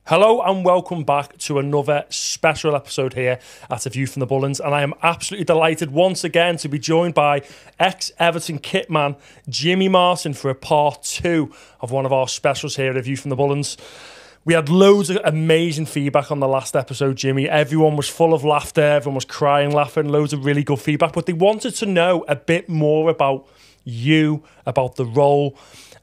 Hello and welcome back to another special episode here at A View from the Bullens, and I am absolutely delighted once again to be joined by ex-Everton kitman Jimmy Martin for a part 2 of one of our specials here at A View from the Bullens. We had loads of amazing feedback on the last episode, Jimmy. Everyone was full of laughter, everyone was crying, laughing, loads of really good feedback, but they wanted to know a bit more about you, about the role.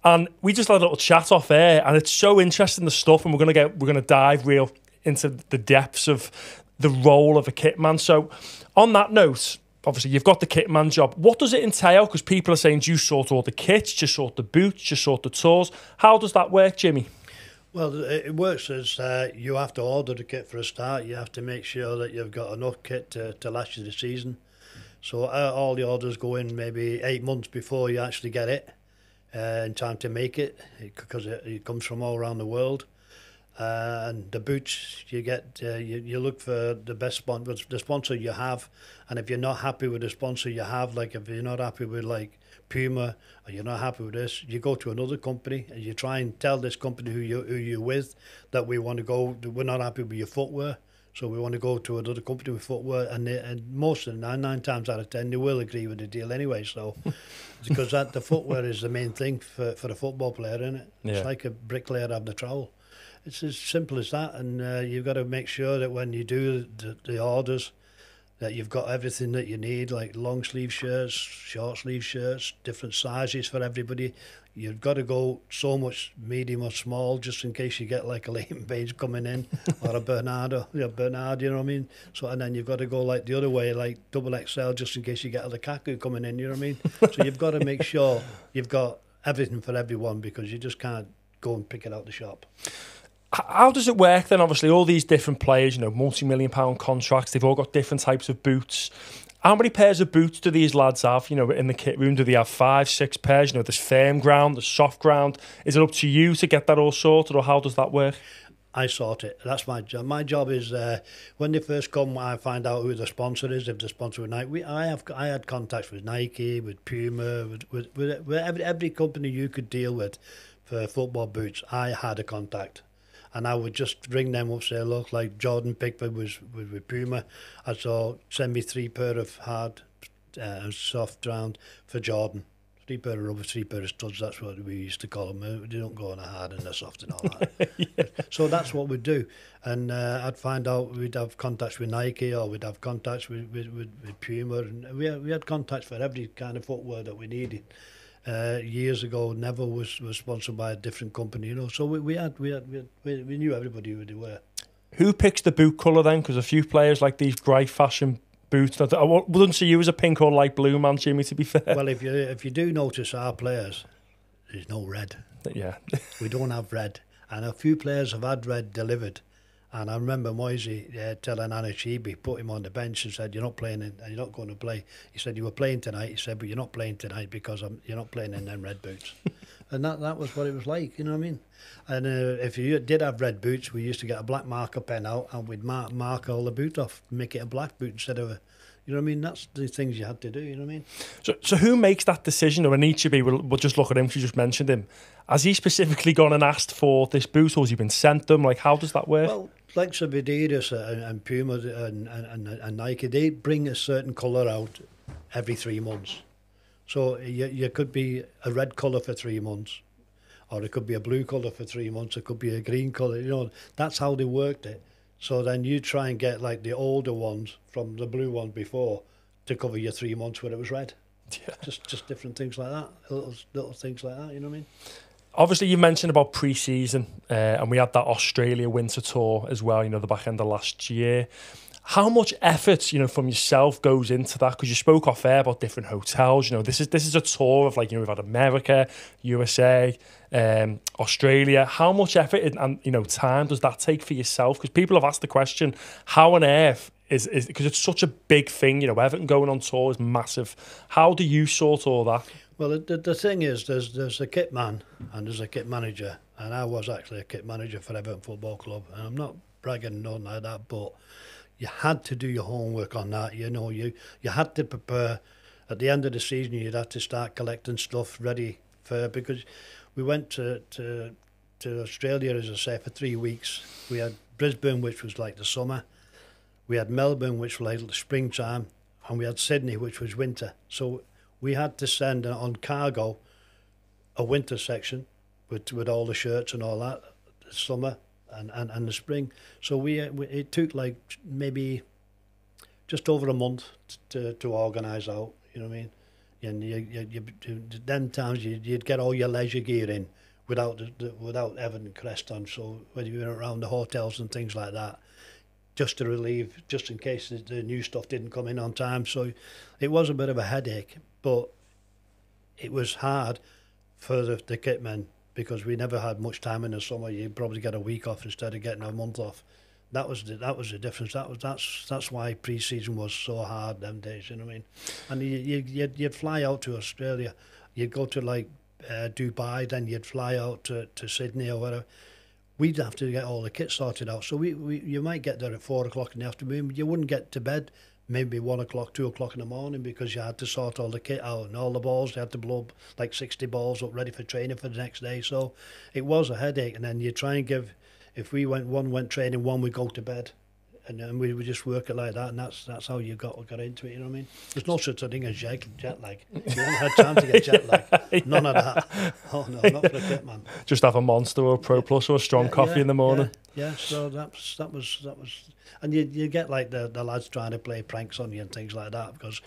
And we just had a little chat off air, and it's so interesting, the stuff, and we're gonna dive real into the depths of the role of a kitman. So on that note, obviously you've got the kitman job. What does it entail? Because people are saying, do you sort all the kits, do you sort the boots, do you sort the tours? How does that work, Jimmy? Well, it works as you have to order the kit for a start. You have to make sure that you've got enough kit to last you the season. So all the orders go in maybe 8 months before you actually get it. In time to make it, because it comes from all around the world. And the boots, you get you look for the best sponsor, the sponsor you have. And if you're not happy with the sponsor you have, like if you're not happy with like Puma, or you're not happy with this, you go to another company and you try and tell this company who you're with that we're not happy with your footwear. So we want to go to another company with footwear, and most of the 9 times out of 10 they will agree with the deal anyway. So because the footwear is the main thing for a football player, isn't it? Yeah. It's like a bricklayer having a trowel. It's as simple as that, and you've got to make sure that when you do the orders, that you've got everything that you need, like long sleeve shirts, short sleeve shirts, different sizes for everybody. You've got to go so much medium or small, just in case you get like a Leighton Baines coming in, or a Bernard, you know what I mean? So, and then you've got to go like the other way, like double XL, just in case you get a Lukaku coming in, you know what I mean? So you've got to make sure you've got everything for everyone, because you just can't go and pick it out the shop. How does it work then? Obviously, all these different players, multi-million-pound contracts, they've all got different types of boots. How many pairs of boots do these lads have, in the kit room? Do they have 5, 6 pairs? There's firm ground, there's soft ground. Is it up to you to get that all sorted, or how does that work? I sort it. That's my job. My job is when they first come, I find out who the sponsor is. If the sponsor with Nike, I had contacts with Nike, with Puma, with every company you could deal with for football boots. I had a contact. And I would just ring them up, say, look, like Jordan Pickford was with Puma. I saw, send me 3 pair of hard and soft round for Jordan. 3 pair of rubber, 3 pair of studs, that's what we used to call them. They don't go on a hard and a soft and all that. Yeah. So that's what we'd do. And I'd find out, we'd have contacts with Nike, or we'd have contacts with Puma. And we had contacts for every kind of footwear that we needed. Years ago, Neville was sponsored by a different company, so we knew everybody who they were. Who picks the boot colour then? Because a few players like these bright fashion boots. I wouldn't see you as a pink or light blue man, Jimmy, to be fair. Well, if you do notice our players, there's no red. Yeah. We don't have red, and a few players have had red delivered. And I remember Moisey telling Anichibi, put him on the bench and said, you're not playing, and you're not going to play. He said, you were playing tonight. He said, but you're not playing tonight because you're not playing in them red boots. And that was what it was like, you know what I mean? And if you did have red boots, we used to get a black marker pen out, and we'd mark all the boot off, make it a black boot instead of you know what I mean? That's the things you had to do, you know what I mean? So who makes that decision? Or Anichibi, we'll just look at him because you just mentioned him. Has he specifically gone and asked for this boot, or has he been sent them? Like, how does that work? Well, like Adidas and Puma and Nike, they bring a certain colour out every 3 months. So you could be a red colour for 3 months, or it could be a blue colour for 3 months, it could be a green colour, that's how they worked it. So then you try and get like the older ones from the blue one before to cover your 3 months where it was red. Yeah. Just different things like that, little things like that, you know what I mean? Obviously, you mentioned about pre-season, and we had that Australia winter tour as well, the back end of last year. How much effort, from yourself goes into that? Because you spoke off air about different hotels. This is a tour of we've had America, USA, Australia. How much effort and time does that take for yourself? Because people have asked the question, how on earth is because it's such a big thing. Everton going on tour is massive. How do you sort all that? Well, the thing is, there's a kit man and there's a kit manager, and I was actually a kit manager for Everton Football Club, and I'm not bragging, nothing like that, but you had to do your homework on that. You had to prepare. At the end of the season, you'd have to start collecting stuff ready for, because we went to to Australia, as I say, for 3 weeks. We had Brisbane, which was like the summer. We had Melbourne, which was like the springtime, and we had Sydney, which was winter. So we had to send on cargo a winter section with all the shirts and all that, the summer and the spring. So it took like maybe just over a month to organise out. You know what I mean? And you then times you'd get all your leisure gear in without Everton crest on. So when you went around the hotels and things like that, just to relieve, just in case the new stuff didn't come in on time. So it was a bit of a headache, but it was hard for the kitmen because we never had much time in the summer. You'd probably get a week off instead of getting a month off. That was the difference. That's why pre-season was so hard them days. You know what I mean? And you'd fly out to Australia. You'd go to like Dubai, then you'd fly out to Sydney or whatever. We'd have to get all the kit sorted out. So you might get there at 4 o'clock in the afternoon, but you wouldn't get to bed maybe 1 o'clock, 2 o'clock in the morning because you had to sort all the kit out and all the balls. They had to blow up like 60 balls up ready for training for the next day. So it was a headache. And then you try and give, if we went training, one would go to bed. And then we would just work it like that, and that's how you got into it. You know what I mean? There's no such a thing as jet lag. You haven't had time to get jet lag. None of that. Oh no, not for a kit man. Just have a Monster or a Pro Plus or a strong coffee in the morning. Yeah. So that was, and you get like the lads trying to play pranks on you and things like that because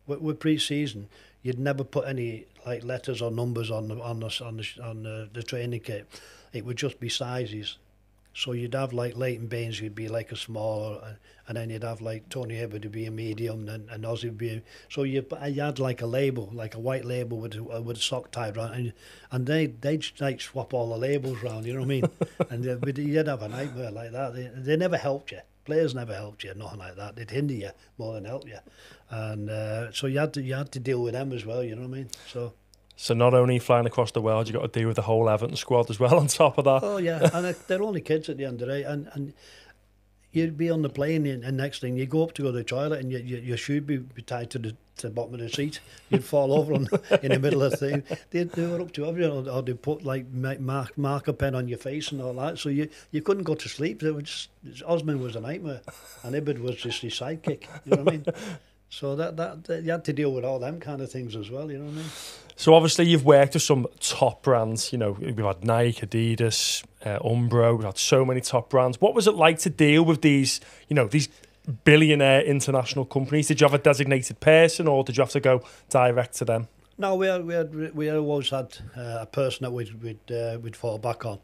with pre-season you'd never put any like letters or numbers on the training kit. It would just be sizes. So you'd have like Leighton Baines, who'd be like a small, and then you'd have like Tony Hibbert, who'd be a medium, and Ozzy would be. So you had like a label, like a white label with a sock tied around, and they'd like swap all the labels around. You know what I mean? And you'd have a nightmare like that. They never helped you. Players never helped you, nothing like that. They'd hinder you more than help you, and so you had to deal with them as well. You know what I mean? So not only flying across the world, you got to deal with the whole Everton squad as well on top of that. Oh yeah, and they're only kids at the end of the day, and you'd be on the plane, and next thing you go up to go to the toilet, and your shoe be tied to the bottom of the seat. You'd fall over in the middle of the thing. They were up to everything, or they put like marker pen on your face and all that. So you couldn't go to sleep. They were just, Osman was a nightmare, and Ibid was just his sidekick. You know what I mean? So that you had to deal with all them kind of things as well. You know what I mean? So obviously you've worked with some top brands. You know, we've had Nike, Adidas, Umbro. We've had so many top brands. What was it like to deal with these? You know, these billionaire international companies. Did you have a designated person, or did you have to go direct to them? No, we always had a person that we'd fall back on.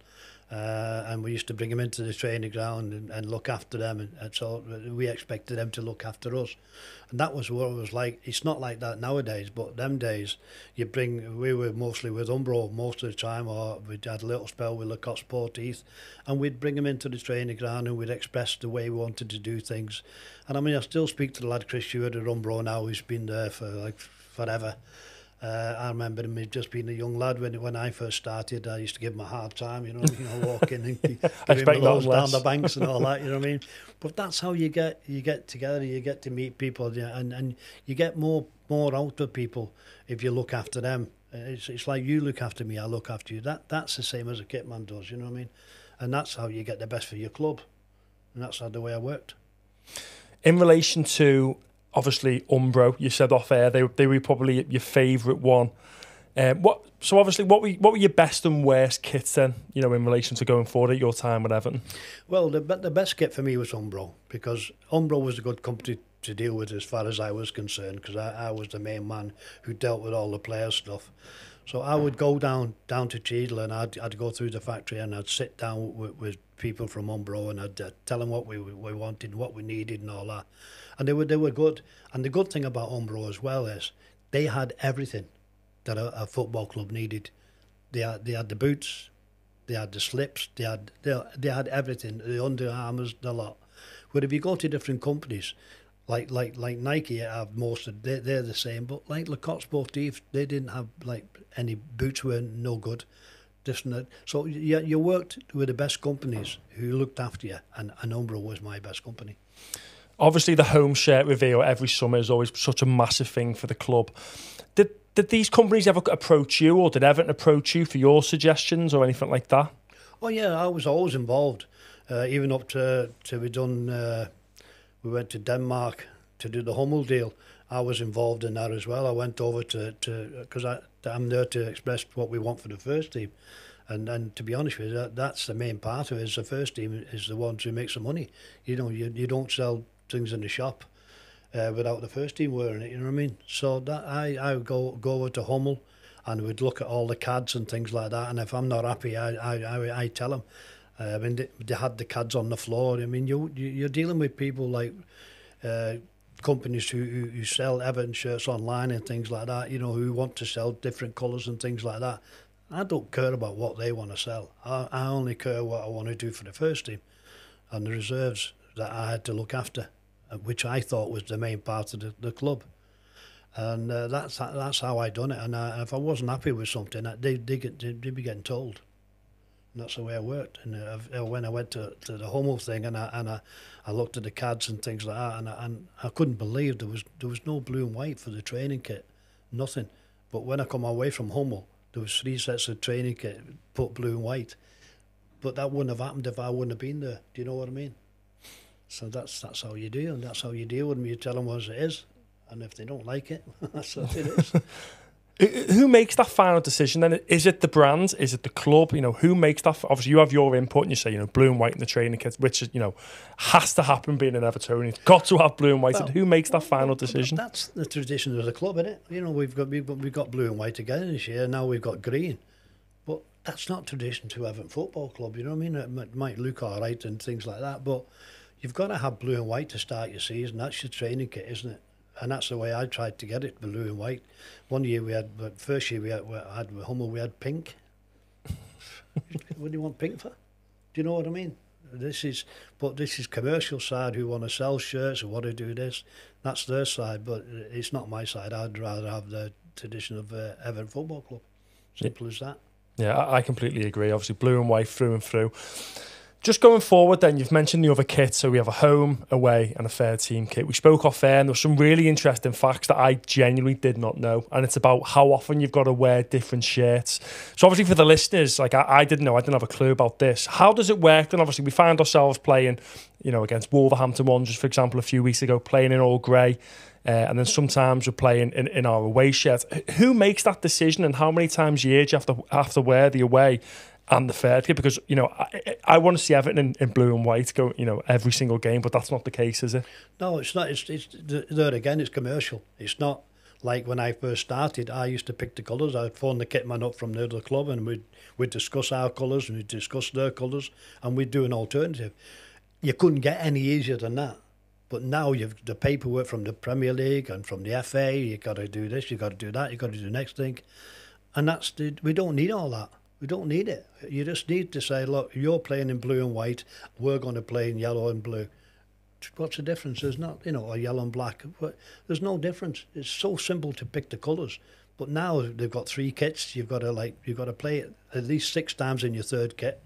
And we used to bring them into the training ground and look after them, and so we expected them to look after us, and that was what it was like. It's not like that nowadays, but them days we were mostly with Umbro most of the time, or we'd had a little spell with Lacoste Sportif, and we'd bring them into the training ground and we'd express the way we wanted to do things. And I mean, I still speak to the lad Chris Stewart at Umbro now. He's been there for like forever. I remember him just being a young lad when I first started. I used to give him a hard time, walking and give him a load down the banks and all that, you know what I mean? But that's how you get together, you get to meet people, and you get more out of people if you look after them. It's like you look after me, I look after you. That's the same as a kitman does, you know what I mean? And that's how you get the best for your club. And that's the way I worked. In relation to obviously Umbro, you said off air they were probably your favourite one. What were your best and worst kits then? You know, in relation to going forward at your time with Everton. Well, the best kit for me was Umbro, because Umbro was a good company to deal with as far as I was concerned, because I was the main man who dealt with all the player stuff. So I would go down to Cheadle, and I'd go through the factory, and I'd sit down with people from Umbro, and I'd tell them what we wanted, what we needed, and all that. And they were good. And the good thing about Umbro as well is they had everything that a football club needed. They had the boots, they had the slips, they had everything, the Under Armours, the lot. But if you go to different companies, like Nike have most of, they're the same, but like Lacoste Sportif, they didn't have like any boots, were no good. This and that. So you worked with the best companies who looked after you, and Umbro was my best company. Obviously, the home shirt reveal every summer is always such a massive thing for the club. Did these companies ever approach you, or did Everton approach you for your suggestions or anything like that? Oh yeah, I was always involved, even up to we went to Denmark to do the Hummel deal. I was involved in that as well. I went over to because I'm there to express what we want for the first team, and to be honest with you, that's the main part of it. Is the first team is the ones who makes the money. You know, you don't sell things in the shop without the first team wearing it. You know what I mean? So that I would go over to Hummel, and we'd look at all the CADs and things like that. And if I'm not happy, I tell them. I mean, they had the CADs on the floor. I mean, you're dealing with people like companies who sell Everton shirts online and things like that, you know, who want to sell different colours and things like that. I don't care about what they want to sell. I only care what I want to do for the first team and the reserves that I had to look after, which I thought was the main part of the club. And that's how I done it. And if I wasn't happy with something, they'd be getting told. And that's the way I worked. And when I went to the Hummel thing, and I looked at the CADs and things like that, and I couldn't believe there was no blue and white for the training kit, nothing. But when I come away from Hummel, there was 3 sets of training kit put blue and white. But that wouldn't have happened if I wouldn't have been there. Do you know what I mean? So that's how you do, and that's how you deal with them. You tell them what it is, and if they don't like it, that's what it is. Who makes that final decision then? Is it the brand? Is it the club? You know, who makes that? Obviously, you have your input and you say, you know, blue and white in the training kits, which is, you know, has to happen being an Evertonian. It's got to have blue and white. Well, and who makes that final decision? That's the tradition of the club, isn't it? You know, we've got blue and white again this year. Now we've got green, but that's not tradition to Everton Football Club. You know what I mean? It might look all right and things like that, but you've got to have blue and white to start your season. That's your training kit, isn't it? And that's the way I tried to get it, blue and white. One year first year we had with Hummel, we had pink. What do you want pink for? Do you know what I mean? This is commercial side who want to sell shirts or want to do this. That's their side, but it's not my side. I'd rather have the tradition of Everton Football Club. Simple as that. Yeah, I completely agree. Obviously, blue and white through and through. Just going forward then, you've mentioned the other kits. So we have a home, away and a third team kit. We spoke off air and there were some really interesting facts that I genuinely did not know. And it's about how often you've got to wear different shirts. So obviously for the listeners, like I didn't know, I didn't have a clue about this. How does it work? And obviously we found ourselves playing, you know, against Wolverhampton Wanderers, for example, a few weeks ago, playing in all grey. And then sometimes we're playing in our away shirts. Who makes that decision and how many times a year do you have to wear the away and the third kit? Because, you know, I want to see Everton in blue and white go, you know, every single game, but that's not the case, is it? No, it's not. It's there again, it's commercial. It's not like when I first started, I used to pick the colours. I'd phone the kitman up from the other club and we'd discuss our colours and we'd discuss their colours and we'd do an alternative. You couldn't get any easier than that. But now you've the paperwork from the Premier League and from the FA, you've got to do this, you've got to do that, you've got to do the next thing. And we don't need all that. We don't need it. You just need to say, look, you're playing in blue and white, we're going to play in yellow and blue. What's the difference? There's not, you know, or yellow and black. There's no difference. It's so simple to pick the colours. But now they've got 3 kits. You've got to play it at least 6 times in your third kit.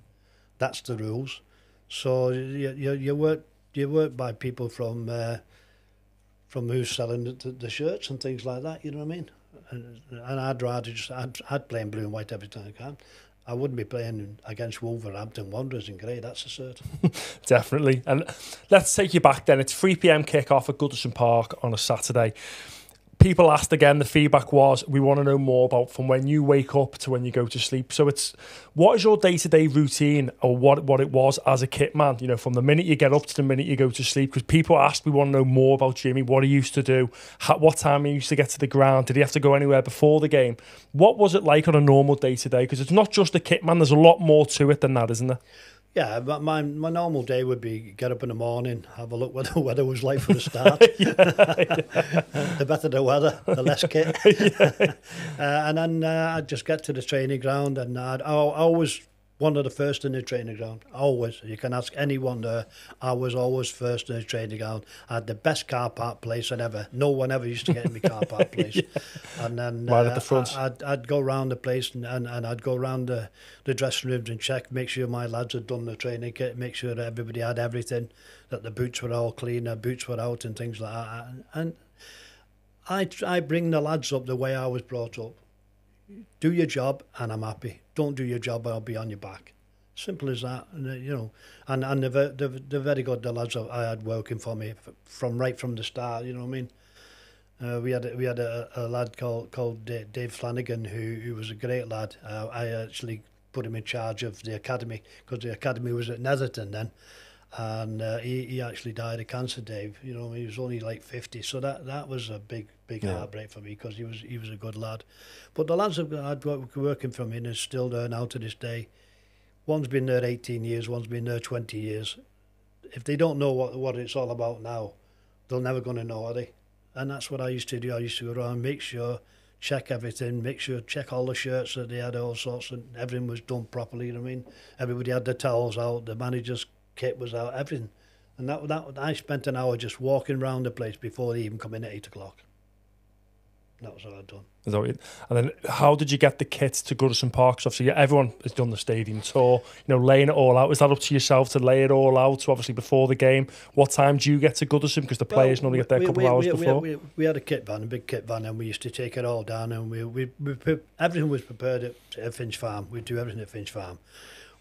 That's the rules. So you work by people from who's selling the shirts and things like that. You know what I mean? And I'd rather I'd play in blue and white every time I can. I wouldn't be playing against Wolverhampton Wanderers in grey, that's a certain. Definitely. And let's take you back then. It's 3 p.m. kick-off at Goodison Park on a Saturday. People asked again, the feedback was, we want to know more about from when you wake up to when you go to sleep. So it's, what is your day-to-day routine or what it was as a kit man, you know, from the minute you get up to the minute you go to sleep? Because people asked, we want to know more about Jimmy, what he used to do, what time he used to get to the ground, did he have to go anywhere before the game? What was it like on a normal day-to-day? Because it's not just a kit man, there's a lot more to it than that, isn't there? Yeah, but my normal day would be get up in the morning, have a look what the weather was like for the start. The better the weather, the less kit. And then I'd just get to the training ground and I always one of the first in the training ground. Always. You can ask anyone there. I was always first in the training ground. I had the best car park place ever. No one ever used to get in my car park place. And then right at the front. I'd go around the place and I'd go around the dressing rooms and check, make sure my lads had done the training kit, make sure that everybody had everything, that the boots were all clean, their boots were out and things like that. And I bring the lads up the way I was brought up. Do your job and I'm happy. Don't do your job, I'll be on your back. Simple as that, and and they're very good. The lads I had working for me from right from the start. You know what I mean? We had a lad called Dave Flanagan who was a great lad. I actually put him in charge of the academy because the academy was at Netherton then, and he actually died of cancer. Dave, he was only like 50, so that was a big heartbreak for me because he was a good lad. But the lads I've had working for me and are still there now to this day. One's been there 18 years, one's been there 20 years. If they don't know what it's all about now, they're never going to know, are they? And that's what I used to do. I used to go around, make sure, check everything, check all the shirts that they had, all sorts, and everything was done properly, you know what I mean? Everybody had the towels out, the manager's kit was out, everything. And that I spent an hour just walking around the place before they even come in at 8 o'clock. That was what I'd done. Is that what and then how did you get the kit to Goodison Park? So obviously everyone has done the stadium tour, laying it all out. Is that up to yourself to lay it all out? So obviously before the game, what time do you get to Goodison? Because the players normally get there a couple of hours before. We had a kit van, a big kit van, and we used to take it all down, and everything was prepared at Finch Farm. We'd do everything at Finch Farm.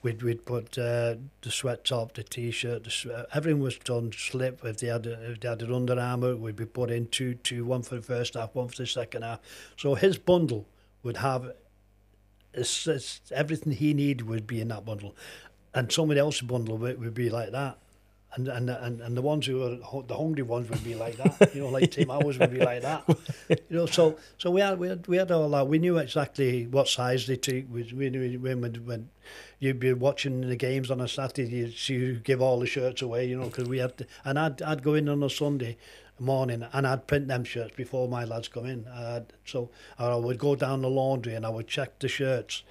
We'd put the sweat top, the t-shirt, everything was done slip. If they had their Under Armour, we'd be put in two, one for the first half, one for the second half. So his bundle would have everything he needed would be in that bundle, and somebody else's bundle would be like that. And the ones who were the hungry ones would be like that, like Tim Howes would be like that, So we had all that. We knew exactly what size they took. We knew when you'd be watching the games on a Saturday, you'd see who give all the shirts away, because we had to, and I'd go in on a Sunday morning and I'd print them shirts before my lads come in. I would go down the laundry and I would check the shirts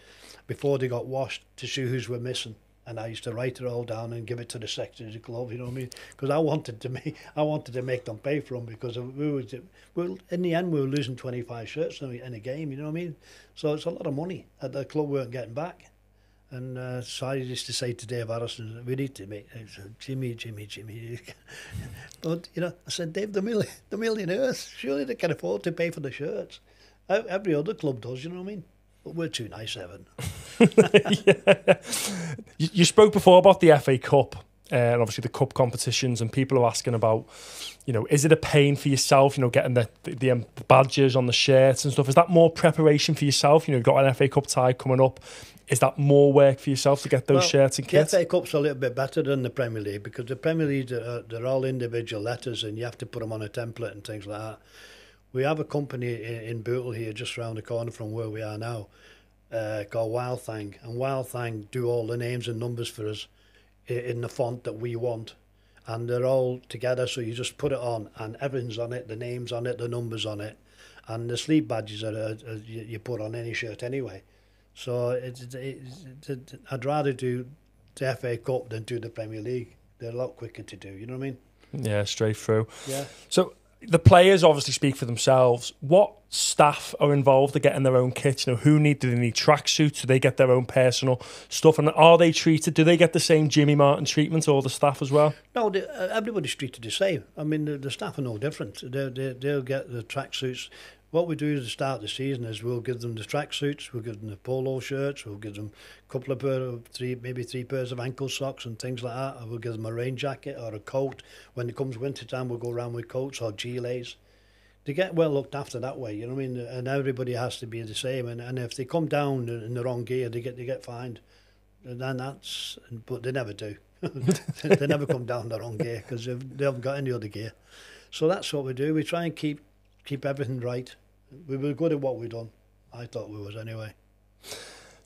before they got washed to see who's were missing. And I used to write it all down and give it to the secretary of the club, you know what I mean? Because I wanted to make them pay for them because in the end we were losing 25 shirts in a game, you know what I mean? So it's a lot of money that the club weren't getting back. And so I used to say to Dave Harrison, we need to make Jimmy. But I said, Dave, the millionaires, surely they can afford to pay for the shirts. Every other club does, you know what I mean? But we're too nice, Evan. Yeah. You spoke before about the FA Cup and obviously the cup competitions, and people are asking about, is it a pain for yourself, getting the badges on the shirts and stuff? Is that more preparation for yourself? You've got an FA Cup tie coming up. Is that more work for yourself to get those shirts and kits? The FA Cup's a little bit better than the Premier League because the Premier League, they're all individual letters and you have to put them on a template and things like that. We have a company in Bootle here, just around the corner from where we are now, called Wild Thang. And Wild Thang do all the names and numbers for us in the font that we want. And they're all together, so you just put it on, and everything's on it, the names on it, the numbers on it. And the sleeve badges you put on any shirt anyway. So I'd rather do the FA Cup than do the Premier League. They're a lot quicker to do, you know what I mean? Yeah, straight through. Yeah. So the players obviously speak for themselves. What staff are involved in getting their own kits? Do they need tracksuits? Do they get their own personal stuff? And are they treated? Do they get the same Jimmy Martin treatment, or the staff as well? No, everybody's treated the same. I mean, the staff are no different. They'll get the tracksuits. What we do at the start of the season is we'll give them the tracksuits, we'll give them the polo shirts, we'll give them a couple of maybe three pairs of ankle socks and things like that. Or we'll give them a rain jacket or a coat. When it comes winter time, we'll go around with coats or gilets. They get well looked after that way, you know what I mean? And everybody has to be the same. And if they come down in the wrong gear, they get fined. And then but they never do. They never come down the wrong gear because they haven't got any other gear. So that's what we do. We try and keep everything right. We were good at what we done. I thought we was anyway.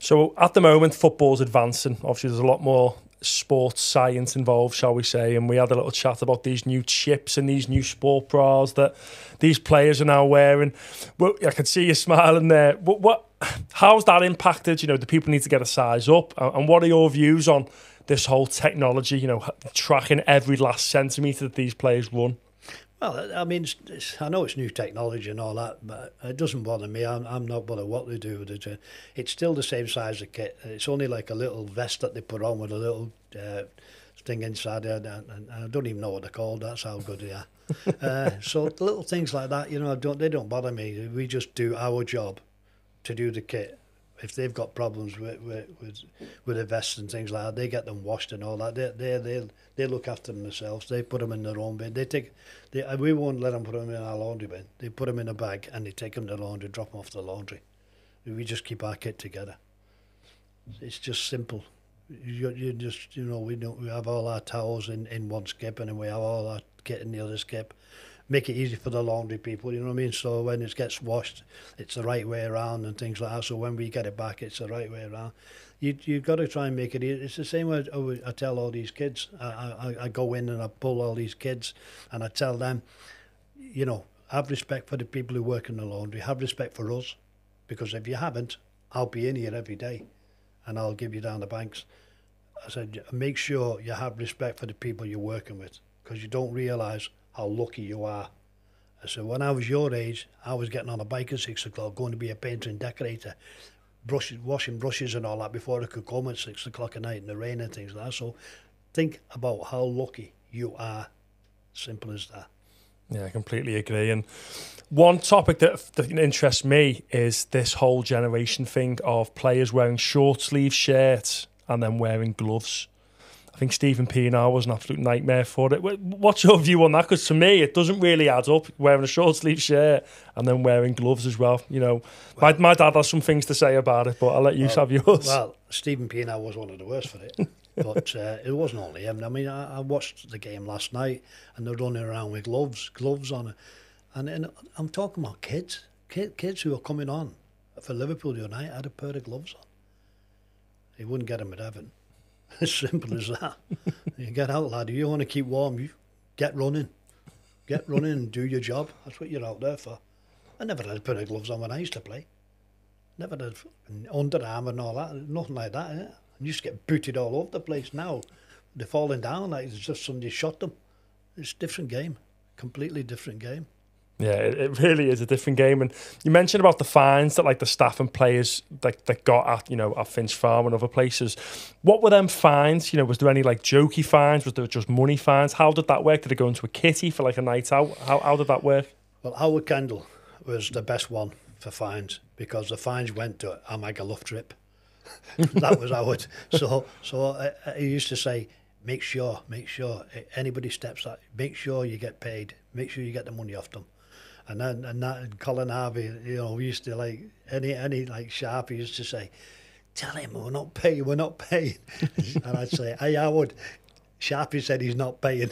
So at the moment, football's advancing. Obviously, there's a lot more sports science involved, shall we say, and we had a little chat about these new chips and these new sport bras that these players are now wearing. Well, I can see you smiling there. How's that impacted? Do people need to get a size up? And what are your views on this whole technology, tracking every last centimetre that these players run? Well, I mean, I know it's new technology and all that, but it doesn't bother me. I'm not bothered what they do with it. It's still the same size of kit. It's only like a little vest that they put on with a little thing inside there, and I don't even know what they're called. That's how good they are. So little things like that, they don't bother me. We just do our job to do the kit if they've got problems with their vests and things like that, they get them washed and all that. They look after them themselves. They put them in their own bin. We won't let them put them in our laundry bin. They put them in a bag and they take them to the laundry, drop them off to the laundry. We just keep our kit together. It's just simple. You just, we have all our towels in one skip, and then we have all our kit in the other skip. Make it easy for the laundry people, you know what I mean? So when it gets washed, it's the right way around and things like that. So when we get it back, it's the right way around. You've got to try and make it easy. It's the same way I tell all these kids. I go in and I pull all these kids and I tell them, have respect for the people who work in the laundry. Have respect for us. Because if you haven't, I'll be in here every day and I'll give you down the banks. I said, make sure you have respect for the people you're working with, because you don't realise how lucky you are. I said, when I was your age, I was getting on a bike at 6 o'clock, going to be a painter and decorator, washing brushes and all that before I could come at 6 o'clock at night in the rain and things like that. So think about how lucky you are. Simple as that. Yeah, I completely agree. And one topic that interests me is this whole generation thing of players wearing short sleeve shirts and then wearing gloves. I think Stephen Pienaar was an absolute nightmare for it. What's your view on that? Because to me, it doesn't really add up, wearing a short sleeve shirt and then wearing gloves as well. My dad has some things to say about it, but I'll let you have yours. Well, Stephen Pienaar was one of the worst for it. But it wasn't only him. I mean, I watched the game last night and they're running around with gloves on. And I'm talking about kids who are coming on for Liverpool the other night had a pair of gloves on. He wouldn't get them at Everton. As simple as that. You get out, lad. If you want to keep warm, you get running. Get running and do your job. That's what you're out there for. I never had a pair of gloves on when I used to play. Never had underarm and all that. Nothing like that. Yeah? You just get booted all over the place. Now they're falling down like it's just somebody shot them. It's a different game. Completely different game. Yeah, it really is a different game. And you mentioned about the fines that the staff and players that got at Finch Farm and other places. What were them fines? Was there any jokey fines? Was there just money fines? How did that work? Did it go into a kitty for a night out? How did that work? Well, Howard Kendall was the best one for fines because the fines went to a Magaluf trip. That was Howard. So he used to say, make sure anybody steps out, make sure you get paid, make sure you get the money off them. And that Colin Harvey, we used to any sharp, he used to say, tell him we're not paying. And I'd say, hey Howard, Sharpie said he's not paying.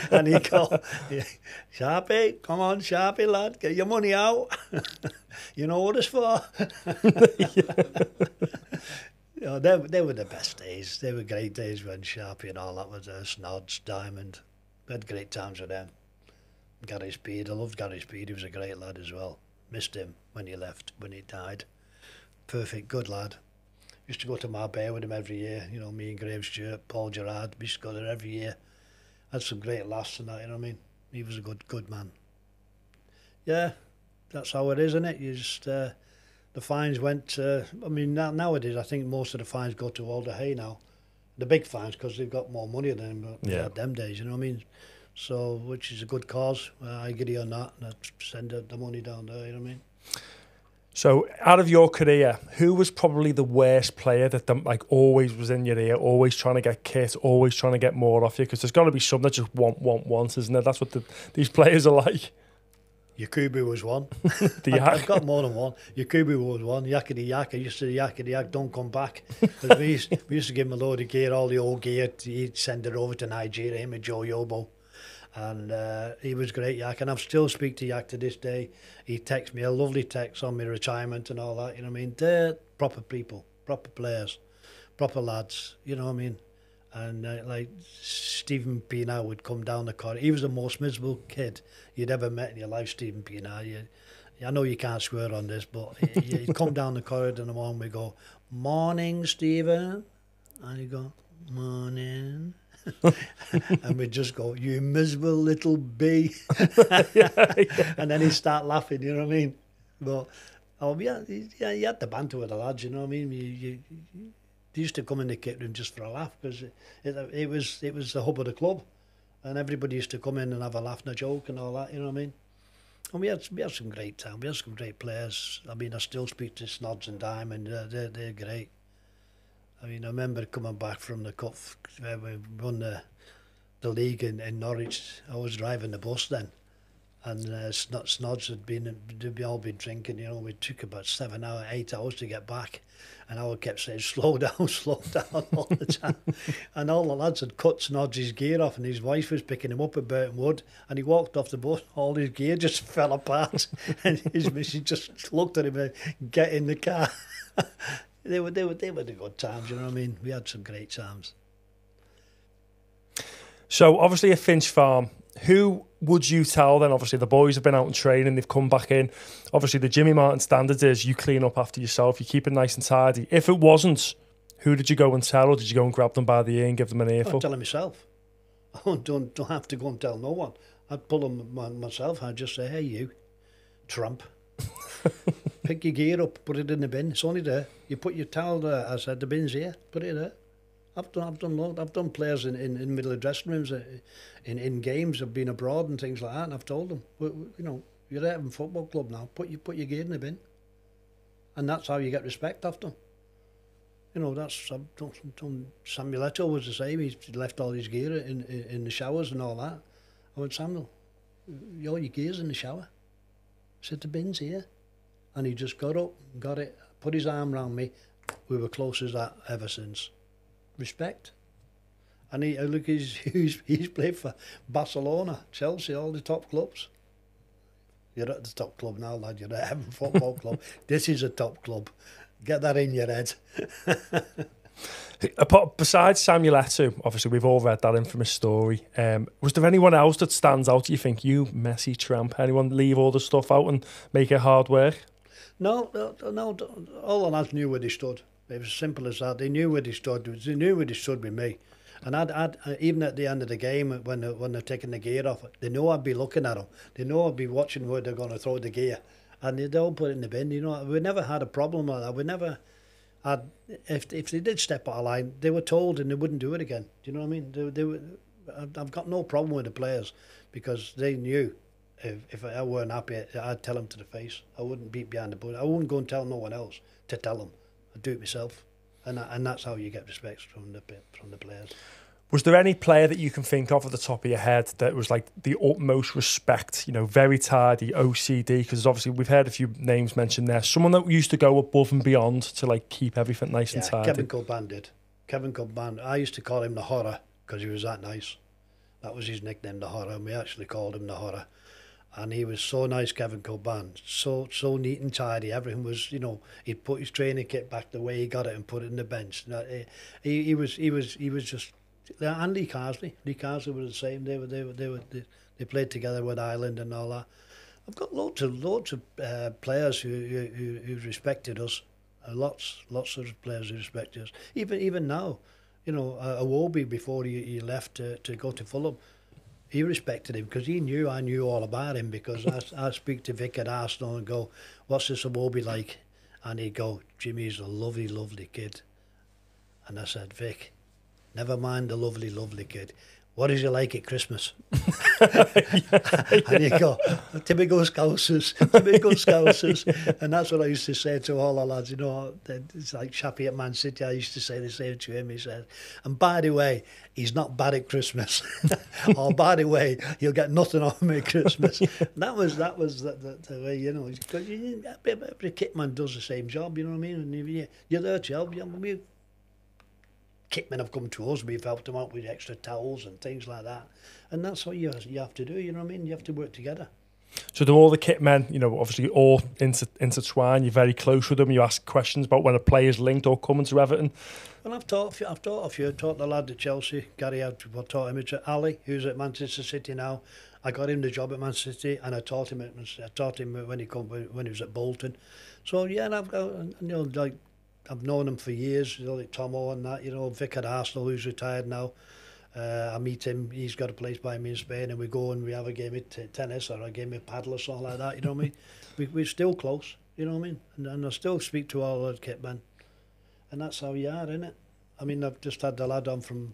And he'd go, Sharpie, come on Sharpie lad, get your money out. You know what it's for? They were the best days. They were great days when Sharpie and all that was there, Snods, Diamond. We had great times with them. Gary Speed, I loved Gary Speed, he was a great lad as well. Missed him when he left, when he died. Perfect, good lad. Used to go to Marbella with him every year, me and Graham Stewart, Paul Gerrard, we used to go there every year. Had some great laughs and that, He was a good man. Yeah, that's how it is, isn't it? You just, the fines went, nowadays I think most of the fines go to Alder Hay now. The big fines, because they've got more money than them days, you know what I mean? So, which is a good cause. I agree on that, and I'd send the money down there, you know what I mean? So, out of your career, who was probably the worst player that always was in your ear, always trying to get kit, always trying to get more off you? Because there's got to be some that just want, isn't there? That's what these players are like. Yakubu was one. I've got more than one. Yakubu was one. Yakety Yak. I used to say Yakety Yak, don't come back. we used to give him a load of gear, all the old gear. He'd send it over to Nigeria, him and Joe Yobo. And he was great, Yak, and I still speak to Yak to this day. He texts me a lovely text on my retirement and all that, you know what I mean? They're proper people, proper players, proper lads, you know what I mean? And Stephen Pienaar would come down the corridor. He was the most miserable kid you'd ever met in your life, Stephen Pienaar. I know you can't swear on this, but he'd come down the corridor in the morning, we go, morning, Stephen. And he'd go, morning. And we'd just go, you miserable little bee. And then he'd start laughing, you know what I mean? But you had the banter with the lads, you know what I mean? They used to come in the kit room just for a laugh because it was the hub of the club, and everybody used to come in and have a laugh and a joke and all that, you know what I mean? And we had some great time. We had some great players. I mean, I still speak to Snods and Diamond. They're great. I mean, I remember coming back from the cup where we won the league in Norwich. I was driving the bus then, and Snods they'd all been drinking. You know, we took about 8 hours to get back, and I kept saying, slow down all the time. And all the lads had cut Snods' gear off, and his wife was picking him up at Burton Wood, and he walked off the bus, all his gear just fell apart, and his missus just looked at him and get in the car. They were the good times, you know what I mean? We had some great times. So obviously at Finch Farm, who would you tell then? Obviously the boys have been out and training, they've come back in. Obviously the Jimmy Martin standard is you clean up after yourself, you keep it nice and tidy. If it wasn't, who did you go and tell, or did you go and grab them by the ear and give them an earful? I'd tell them myself. I don't have to go and tell no one. I'd pull them myself. I'd just say, hey, you, tramp. Pick your gear up, put it in the bin. It's only there. You put your towel there. I said, the bin's here. Put it there. I've done players in middle of dressing rooms, in games. I've been abroad and things like that. And I've told them, you know, you're at Everton Football Club now. Put your gear in the bin, and that's how you get respect after them. You know, Samuel Eto'o was the same. He left all his gear in the showers and all that. I went, Samuel, all your gear's in the shower. I said, the bin's here. And he just got up, got it, put his arm around me. We were close as that ever since. Respect. And he's played for Barcelona, Chelsea, all the top clubs. You're at the top club now, lad. You're at Everton Football Club. This is a top club. Get that in your head. Besides Samuel Eto'o, obviously we've all read that infamous story. Was there anyone else that stands out? You think, you messy tramp? Anyone leave all the stuff out and make it hard work? No. All the lads knew where they stood. It was as simple as that. They knew where they stood. They knew where they stood with me. And I'd even at the end of the game, when they're taking the gear off, they know I'd be looking at them. They know I'd be watching where they're going to throw the gear. And they'd all put it in the bin. You know, we never had a problem like that. We never had... If they did step out of line, they were told and they wouldn't do it again. Do you know what I mean? They were, I've got no problem with the players because they knew if I weren't happy, I'd tell them to the face. I wouldn't beat behind the bush. I wouldn't go and tell no one else to tell them. I'd do it myself. And that's how you get respect from the players. Was there any player that you can think of at the top of your head that was like the utmost respect, you know, very tidy, OCD? Because obviously we've heard a few names mentioned there. Someone that used to go above and beyond to like keep everything nice and tidy. Kevin Coban did. Kevin Coban, I used to call him the Horror because he was that nice. That was his nickname, the Horror, and we actually called him the Horror. And he was so nice, Kevin Coban, so neat and tidy. Everything was, you know, he'd put his training kit back the way he got it and put it in the bench. He was just. And Lee Carsley were the same. They played together with Ireland and all that. I've got loads of players who respected us. Lots of players who respected us. Even now, you know, Iwobi before he left to go to Fulham, he respected him because he knew I knew all about him because I speak to Vic at Arsenal and go, what's this Iwobi like? And he'd go, Jimmy's a lovely, lovely kid. And I said, Vic, never mind the lovely, lovely kid. What is he like at Christmas? And you go, typical Scousers. And that's what I used to say to all the lads. You know, it's like Chappie at Man City. I used to say the same to him. He said, and by the way, he's not bad at Christmas. Or by the way, you'll get nothing off him at Christmas. That was the way, you know. Because every kitman does the same job, you know what I mean? And you're there to help. Kitmen have come to us, we've helped them out with extra towels and things like that. And that's what you have to do, you know what I mean? You have to work together. So do all the kitmen, you know, obviously all intertwine, you're very close with them, you ask questions about when a player's linked or coming to Everton? Well, I've taught a few. I taught the lad at Chelsea, Gary, I taught him at Ali, who's at Manchester City now. I got him the job at Man City, and I taught him when he was at Bolton. So yeah, and I've known him for years, you know, like Tomo and that, you know, Vic at Arsenal, who's retired now. I meet him, he's got a place by me in Spain, and we go and we have a game of tennis or a game of paddle or something like that, you know what I mean? We're still close, you know what I mean? And I still speak to all the kitmen. And that's how you are, isn't it? I mean, I've just had the lad on from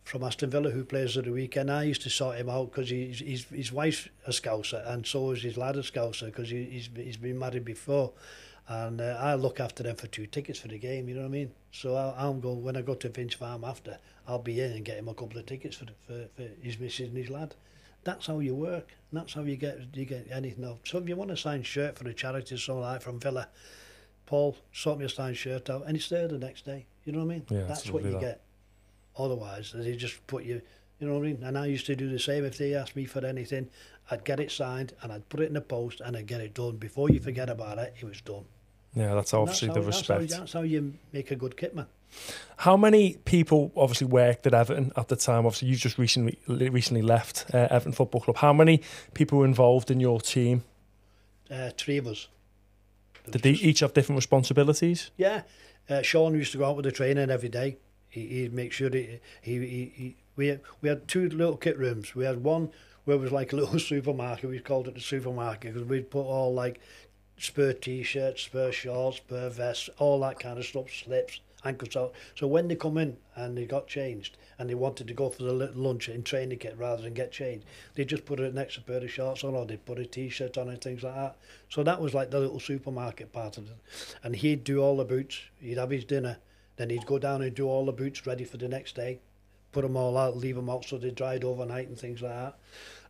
from Aston Villa who plays at the weekend. I used to sort him out because his wife's a Scouser, and so is his lad a Scouser because he's been married before. And I look after them for 2 tickets for the game, you know what I mean? So I'll go, when I go to Finch Farm after, I'll be in and get him a couple of tickets for his missus and his lad. That's how you work. And that's how you get anything else. So if you want a signed shirt for a charity or something like from Villa, Paul, sort me a signed shirt out, and it's there the next day. You know what I mean? Yeah, that's what you get. Otherwise, they just put you, you know what I mean? And I used to do the same. If they asked me for anything, I'd get it signed and I'd put it in the post and I'd get it done. Before you forget about it, it was done. Yeah, that's obviously the respect. That's how you make a good kitman. How many people obviously worked at Everton at the time? Obviously, you've just recently left Everton Football Club. How many people were involved in your team? 3 of us. Did they each have different responsibilities? Yeah. Sean used to go out with the training every day. He'd make sure we had 2 little kit rooms. We had one where it was like a little supermarket. We called it the supermarket because we'd put all like spur t-shirts, spur shorts, spur vests, all that kind of stuff, slips, ankle socks. So when they come in and they got changed and they wanted to go for the lunch in training kit rather than get changed, they just put an extra pair of shorts on or they'd put a t-shirt on and things like that. So that was like the little supermarket part of it. And he'd do all the boots, he'd have his dinner, then he'd go down and do all the boots ready for the next day, put them all out, leave them out so they dried overnight and things like that.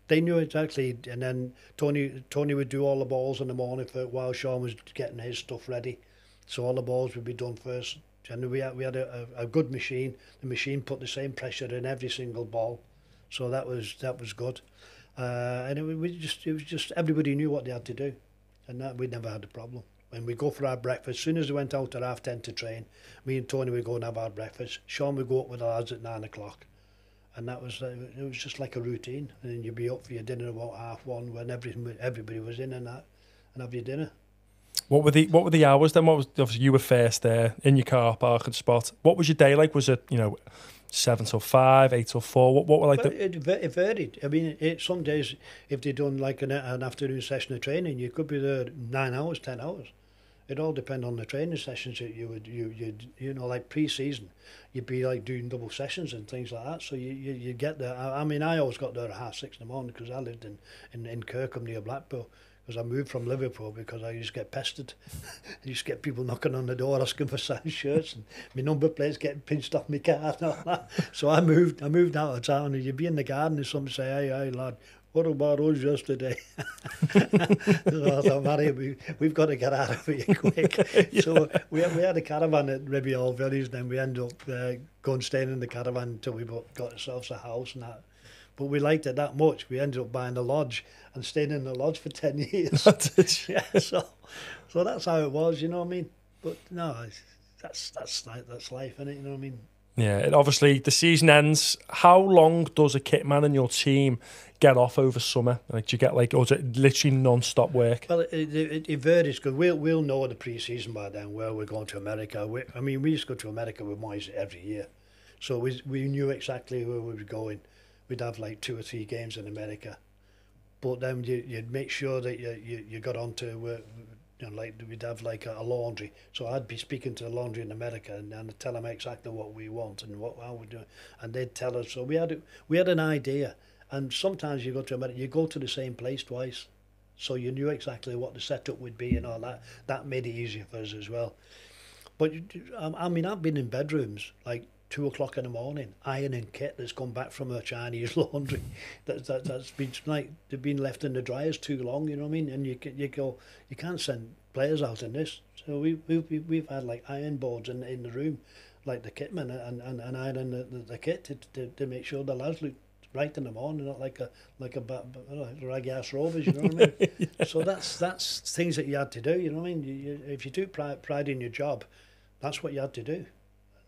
They knew exactly, and then Tony would do all the balls in the morning while Sean was getting his stuff ready. So all the balls would be done first. And we had a good machine. The machine put the same pressure in every single ball, so that was good. And it was just everybody knew what they had to do, and that we never had a problem. When we go for our breakfast, as soon as we went out at 10:30 to train, me and Tony would go and have our breakfast. Sean would go up with the lads at 9 o'clock. And that was it was just like a routine. And then you'd be up for your dinner about 1:30 when everybody was in and have your dinner. What were the hours then? Obviously you were first there in your car park and spot. What was your day like? Was it 7 till 5, 8 till 4? What were like it varied. I mean, some days if they'd done like an afternoon session of training, you could be there 9 hours, 10 hours. It all depends on the training sessions that you'd like pre-season, you'd be like doing double sessions and things like that. So you get there. I mean, I always got there at 6:30 in the morning because I lived in Kirkham near Blackpool. Because I moved from Liverpool because I used to get pestered. I used to get people knocking on the door asking for signed shirts and my number plates getting pinched off my car and all that. So I moved out of town and you'd be in the garden and somebody say, hey lad, what about us yesterday? So I thought, Mary, we've got to get out of here quick. Yeah. So we had a caravan at Ribby Hall Village, and then we ended up going staying in the caravan until we got ourselves a house and that. But we liked it that much. We ended up buying a lodge and staying in the lodge for 10 years. Yeah, so that's how it was, you know what I mean? But no, that's life, isn't it? You know what I mean? Yeah, obviously the season ends. How long does a kitman and your team get off over summer? Like, do you get or is it literally non-stop work? Well, it varies because we'll know the pre-season by then where we're going to America. We used to go to America with Moyes every year, so we knew exactly where we were going. We'd have like 2 or 3 games in America, but then you'd make sure that you got onto we'd have like a laundry. So I'd be speaking to the laundry in America and I'd tell them exactly what we want and how we're doing, and they'd tell us. So we had an idea. And sometimes you go to America, you go to the same place twice, so you knew exactly what the setup would be and all that. That made it easier for us as well. But I mean, I've been in bedrooms like 2 o'clock in the morning, ironing kit that's come back from a Chinese laundry that's been like they've been left in the dryers too long. You know what I mean? And you can't send players out in this. So we've had like iron boards in the room, like the kitman and ironing the kit to make sure the lads look right in the morning, not like a raggy ass rovers. You know what I mean? Yeah. So that's things that you had to do. You know what I mean? If you took pride in your job, that's what you had to do. And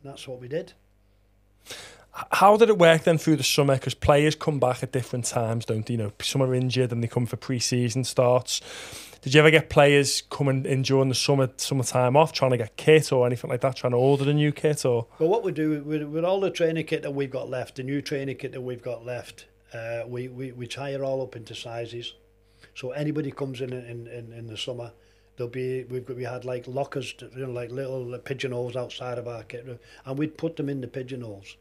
that's what we did. How did it work then through the summer? Because players come back at different times, don't they? Some are injured and they come for pre-season starts. Did you ever get players coming in during the summertime off, trying to get kit or anything like that, trying to order the new kit? Or well, what we do with all the training kit that we've got left, the new training kit that we've got left, we tie it all up into sizes. So anybody comes in the summer, we had like lockers, like little pigeonholes outside of our kit room, and we'd put them in the pigeonholes.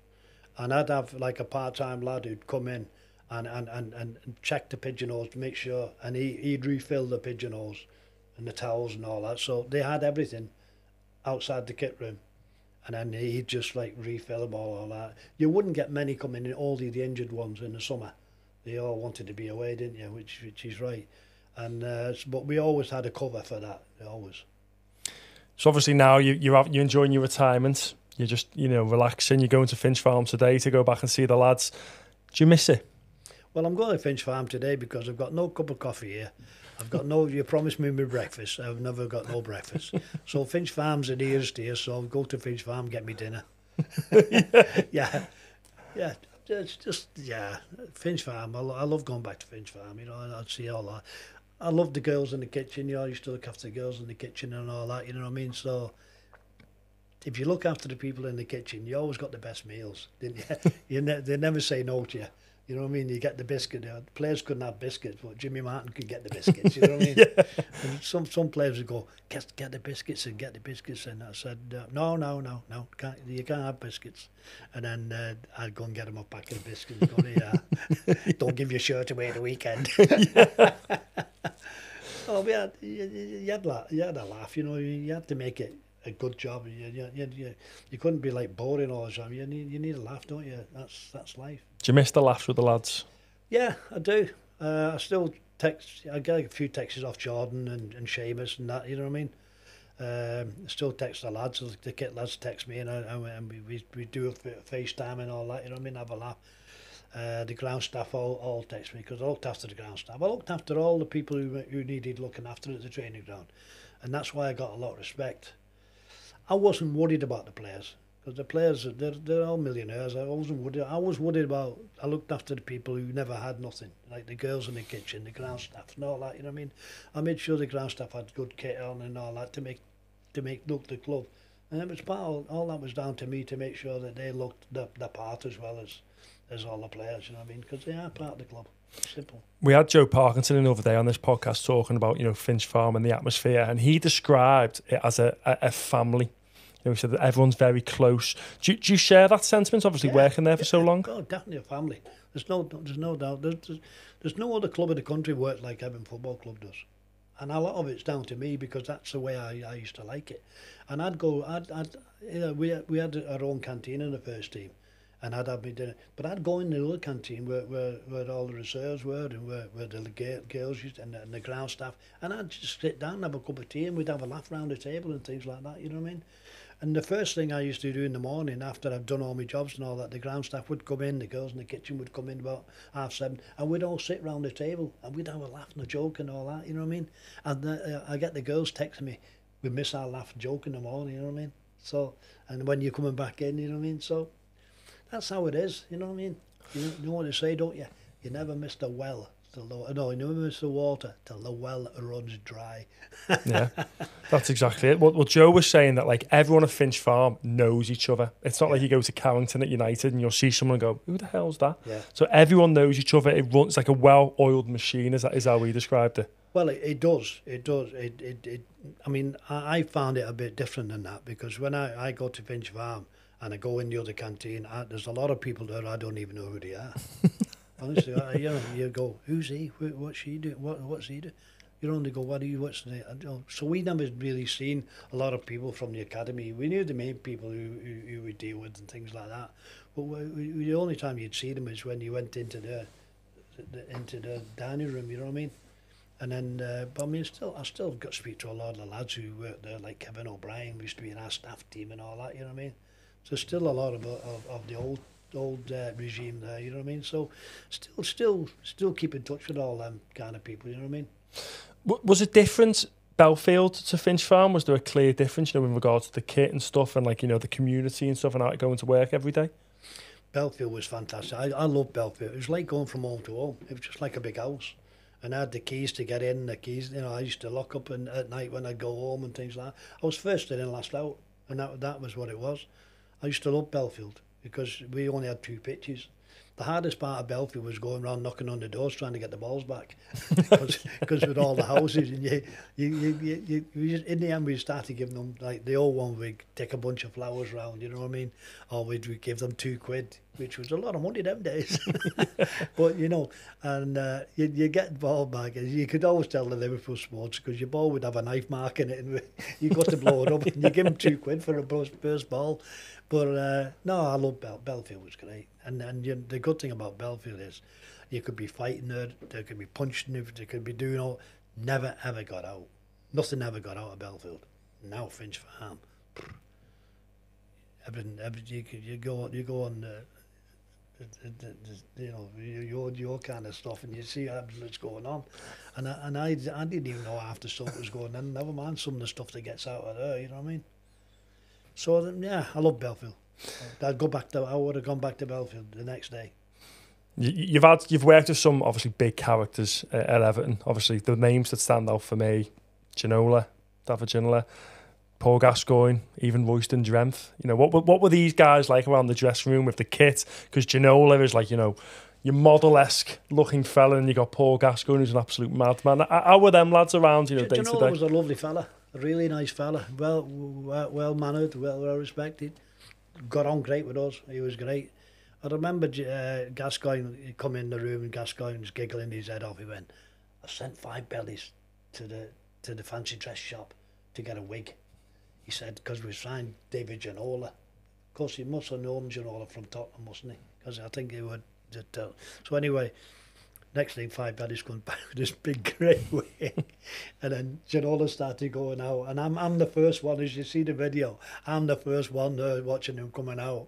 And I'd have like a part-time lad who'd come in and check the pigeonholes to make sure, and he'd refill the pigeonholes and the towels and all that. So they had everything outside the kit room, and then he'd just like refill them all that. You wouldn't get many coming in, all the injured ones in the summer. They all wanted to be away, didn't you? Which is right. And but we always had a cover for that, always. So obviously now you're enjoying your retirement. You're just relaxing. You're going to Finch Farm today to go back and see the lads. Do you miss it? Well, I'm going to Finch Farm today because I've got no cup of coffee here. I've got no. You promised me my breakfast. I've never got no breakfast. So Finch Farm's the nearest here. So I'll go to Finch Farm, get me dinner. yeah. It's just Finch Farm. I love going back to Finch Farm. I'd see all that. I love the girls in the kitchen. I used to look after the girls in the kitchen and all that. You know what I mean? So if you look after the people in the kitchen, you always got the best meals, didn't you? They never say no to you. You know what I mean? You get the biscuit. The players couldn't have biscuits, but Jimmy Martin could get the biscuits. You know what I mean? Yeah. And some players would go, get the biscuits and get the biscuits. And I said, no, you can't have biscuits. And then I'd go and get them up back in the biscuits. And go, don't give your shirt away the weekend. Oh, you had a laugh. You had to make it a good job. You couldn't be like boring all the time. You need a laugh, don't you? That's life. Do you miss the laughs with the lads? Yeah, I do. I still text. I get a few texts off Jordan and Seamus and that. You know what I mean? I still text the lads. The kit lads text me and we do a FaceTime and all that. You know what I mean? Have a laugh. The ground staff all text me because I looked after the ground staff. I looked after all the people who needed looking after at the training ground, and that's why I got a lot of respect. I wasn't worried about the players because the players they're all millionaires. I wasn't worried. I was worried about. I looked after the people who never had nothing, like the girls in the kitchen, the ground staff, and all that. You know what I mean? I made sure the ground staff had good kit on and all that to make look the club, and it was all that was down to me to make sure that they looked the part as well as all the players. You know what I mean? Because they are part of the club. Simple. We had Joe Parkinson in the other day on this podcast talking about Finch Farm and the atmosphere, and he described it as a family. He said that everyone's very close. Do you share that sentiment? Obviously, working there for so long. Oh, definitely a family. There's no doubt. There's no other club in the country work like Everton Football Club does, and a lot of it's down to me because that's the way I used to like it. And we had our own canteen in the first team, and I'd have my dinner. But I'd go in the other canteen where all the reserves were and where the girls used and the ground staff, and I'd just sit down and have a cup of tea and we'd have a laugh round the table and things like that. You know what I mean? And the first thing I used to do in the morning after I've done all my jobs and all that, the ground staff would come in, the girls in the kitchen would come in about 7:30, and we'd all sit round the table and we'd have a laugh and a joke and all that, you know what I mean? And I get the girls texting me, we miss our laugh and joke in the morning, you know what I mean? So, and when you're coming back in, you know what I mean? So, that's how it is, you know what I mean? You know what they say, don't you? You never miss the well. You never miss the water till the well runs dry. Yeah, that's exactly it. Well, Joe was saying that like everyone at Finch Farm knows each other. It's not like you go to Carrington at United and you'll see someone and go, "Who the hell's that?" Yeah. So everyone knows each other. It runs like a well-oiled machine. Is how we described it. Well, it does. I mean, I found it a bit different than that because when I go to Finch Farm and I go in the other canteen, there's a lot of people there I don't even know who they are. Honestly, you go, who's he? What's she do? What's he do? You only go, what's the? So we never really seen a lot of people from the academy. We knew the main people who we deal with and things like that. But the only time you'd see them is when you went into the dining room. You know what I mean? And then, but I mean, I still got to speak to a lot of the lads who worked there, like Kevin O'Brien, who used to be in our staff team and all that. You know what I mean? So still a lot of the old regime there, you know what I mean? So still keep in touch with all them kind of people, you know what I mean? Was it different, Belfield to Finch Farm? Was there a clear difference, in regards to the kit and stuff and like, the community and stuff and how to go into work every day? Belfield was fantastic. I loved Belfield. It was like going from home to home. It was just like a big house. And I had the keys to get in, I used to lock up at night when I'd go home and things like that. I was first in and last out, and that was what it was. I used to love Belfield because we only had 2 pitches. The hardest part of Belfield was going around knocking on the doors trying to get the balls back, because with all the houses, and in the end we started giving them, like the old one, we'd take a bunch of flowers round, you know what I mean, or we'd give them £2, which was a lot of money them days. But you know, and you get the ball back, and you could always tell the Liverpool sports because your ball would have a knife mark in it, and you got to blow it up, and you give them £2 for a first ball. But no, I love Belfield was great, and the good thing about Belfield is you could be fighting there could be punching there could be doing all. Never ever got out. Nothing ever got out of Belfield. Now Finch Farm, everything you go on you know your kind of stuff, and you see everything that's going on, and I didn't even know half the stuff that was going on. Never mind some of the stuff that gets out of there. You know what I mean? So yeah, I love Belfield. I would have gone back to Belfield the next day. You've worked with some obviously big characters at Everton. Obviously, the names that stand out for me: Ginola, David Ginola, Paul Gascoigne, even Royston Drenthe. You know, what were these guys like around the dressing room with the kit? Because Ginola is like, you know, your model-esque looking fella, and you got Paul Gascoigne, who's an absolute madman. How were them lads around? You know, day to day. Ginola was a lovely fella. A really nice fella, well mannered, well respected. Got on great with us. He was great. I remember Gascoigne come in the room, and Gascoigne's giggling his head off. He went, "I sent 5 bellies to the fancy dress shop to get a wig." He said, because we signed David Ginola. Of course, he must have known Ginola from Tottenham, mustn't he? Because I think he would. So anyway. Next thing, 5 bellies comes back with this big grey wig, and then Ginola started going out, and I'm the first one, as you see the video, I'm the first one watching him coming out,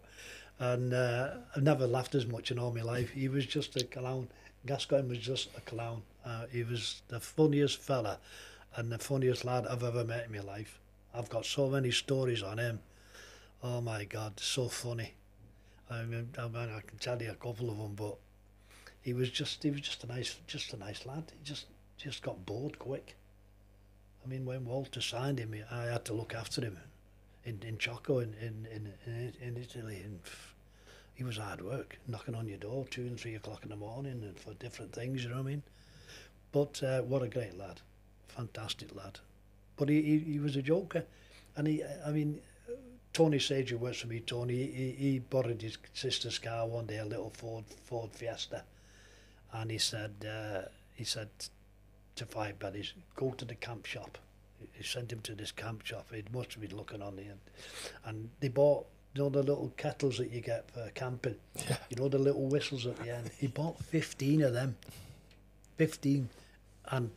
and I've never laughed as much in all my life. He was just a clown. Gascoigne was just a clown. He was the funniest fella, and the funniest lad I've ever met in my life. I've got so many stories on him. Oh my God, so funny. I mean, I can tell you a couple of them, but. He was just a nice lad. He just got bored quick. I mean, when Walter signed him, I had to look after him in Choco in Italy, and he was hard work, knocking on your door 2 and 3 o'clock in the morning, and for different things. You know what I mean? But what a great lad, fantastic lad. But he was a joker, and Tony Sage, who works for me, Tony, he borrowed his sister's car one day, a little Ford Fiesta. And he said to 5 bellies, go to the camp shop. He sent him to this camp shop. He must have been looking on the end. And they bought, you know, the little kettles that you get for camping. Yeah. You know, the little whistles at the end. He bought 15 of them. 15. And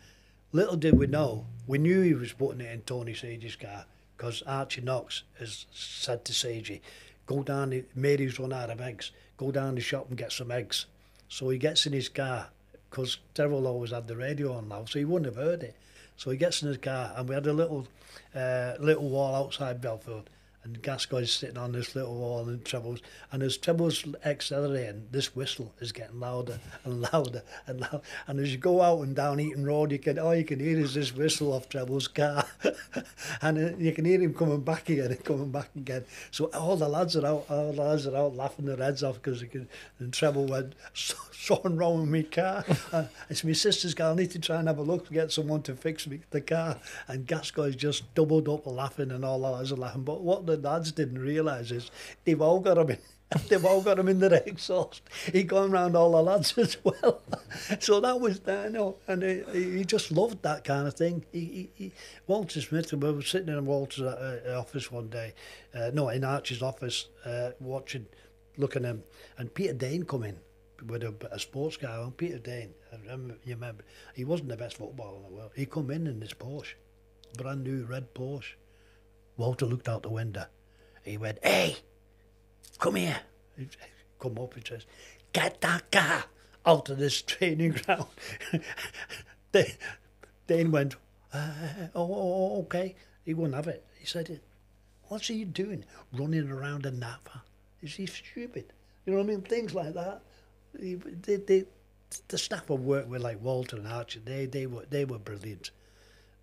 little did we know, we knew he was putting it in Tony Sage's car, because Archie Knox has said to Sagey, go down, Mary's run out of eggs, go down the shop and get some eggs. So he gets in his car, because Terrell always had the radio on now, so he wouldn't have heard it. So he gets in his car, and we had a little wall outside Belfield, and Gascoigne's sitting on this little wall, and Trevor's, and as Trevor's accelerating, this whistle is getting louder and louder and louder. And as you go out and down Eaton Road, you can hear is this whistle off Trevor's car, and you can hear him coming back again and coming back again. So all the lads are out laughing their heads off, because and Trevor went, something wrong with my car. It's my sister's car. I need to try and have a look to get someone to fix me the car. And Gascoigne's just doubled up laughing, and all the lads are laughing. But what the lads didn't realise is they've all got him in. They've all got him in their exhaust. He gone round all the lads as well. So that was, and he just loved that kind of thing. Walter Smith, we were sitting in Walter's office one day, in Archie's office, looking at him, and Peter Dane come in with a sports car on. Peter Dane, you remember, he wasn't the best footballer in the world. He come in this Porsche, brand new red Porsche. Walter looked out the window. He went, "Hey, come here." He come up and says, "Get that car out of this training ground." Dane went, okay. He wouldn't have it. He said, "What's he doing running around in that van? Is he stupid?" You know what I mean? Things like that. The staff I worked with, like Walter and Archie, they were brilliant.